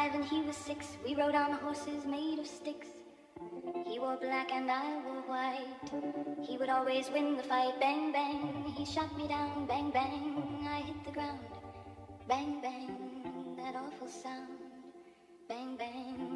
5 and he was 6. We rode on horses made of sticks. He wore black and I wore white. He would always win the fight. Bang, bang, he shot me down. Bang, bang, I hit the ground. Bang, bang, that awful sound. Bang, bang,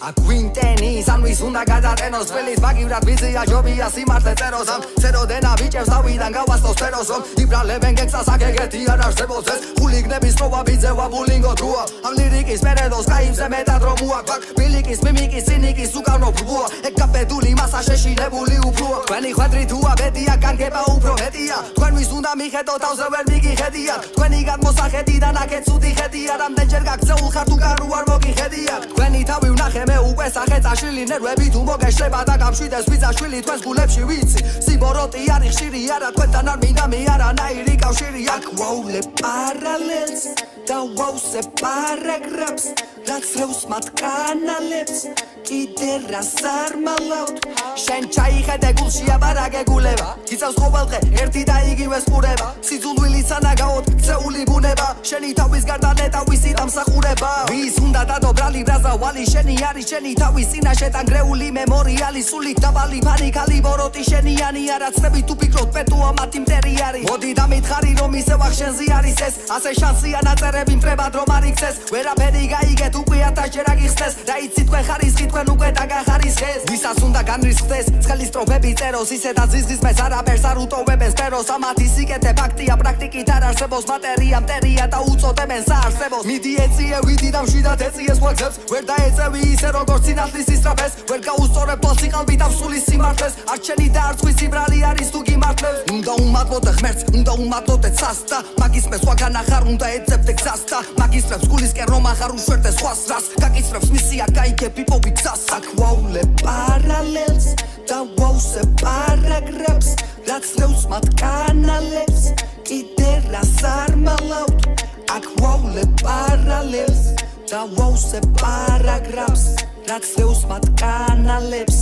აგვინტენის ან ვის უნდა გადატენოს წველის მაგივრად ვიზია ჯობია სიმართლე წეროს ამ წეროდენა ბიჭებს თავიდან გავასწოს სფეროს რომ იბრალებენ გექსას აქ ეგეთი არ არსებობს ეს ხულიგნების პროვა ბიძევა ბულინგო დროა ამ ლირიკის მერედოს კაიმზე მეტად რომ უაქვაკ ბილიკის მიმიკის ცინიკის უკანო ფრბოა ეგ კაპედული მასა შეშინებული უფროა თქვენი ხვედრი თუ აბედია განგება უფრო მეტია თქვენ ვის უნდა მიხედო თავზე ვერ მიგიხედიათ თქვენი გადმოსახედიდან აქეთ ცუდი ხედია რამდენჯერ გაქცეულ ხარ თუ კარ უარ მოგიხედია თქვენი თავი ვნახე მე უკვე სახე წაშლილი ნერვები თუ მოგეშლება და გამშვიდეს ვიზაშვილი თქვენს გულებში ვიცი სიმბოროტი არის ხშირი არა თქვენთან არ მინდა მე არანაირი კავშირი აქ ვაულე პარალელს და ვაუსე პარაგრაფს რაც რევს მათ კანალებს კიდე რას არ მალავთ შენ ჩაიხედე გულში აბარაგე გულება იცავს ყოველდღე ერთი და იგივე სპურება სიძულვილიც ანაგაოდ ქცეული ბუნება შენი თავის გარდა ნეტავისი დამსახურება ვის უნდა დადო ბრალი ბრაზა ვალი შენი არის შენი თავის წინაშე დანგრეული მემორიალი სულით დაბალი ფანიკალი ბოროტი შენიანი არაცნები თუ ფიქრობ პეტოა მათი მტერი არის მოდი დამითხარი რომ ისევ ახშენზე არის ეს ასე შანსია ნაწერები მტრებად რომ არ იქცეს ვერაფერი გაიგეთ უკვე 1000-ჯერ აგიხსნეს და იცი თქვენ ხარისხი თქვენ უკვე დაგახარისხეს ვისაც უნდა განრისხდეს ცხელი სტროფები წეროს ისედაც ზიზღისმეს არაფერს არ უტოვებენ სფეროს ამათი სიკეთე ფაქტია პრაქტიკით არ არსებობს მატერია მტერია და უწოდებენ საარსებოს მიდი ეწიე ვიდი და მშვიდად ეწიეს ვაგზებს ვერ დაეწევი ისე როგორც სინათლის ისტრაფეს ვერ გაუსწორებ თვალს იყალბი და ვსულის სიმართლეს არც შენი და არც ხვისი ბრალი არის თუ გიმართლებს უნდა უმატლოდე ღმერთს უნდა უმატლოდე ცასთა მაგისმეს სხვაგან ახარ უნდა ეძებდე გზას და მაგისტრებს გულისკენ რომ ახარ უშვერდე სხვას რას გაკიცრებს მისია გაიგე პიპობი გზას აქ ვაულე პარალელს და ვაუსე პარაგრაფს რაც რევს მათ კანალებს კიდე რას არ მალავთ აქ ვაულე პარალელს და ვაუსე პარაგრაფს რაც რევს მათ კანალებს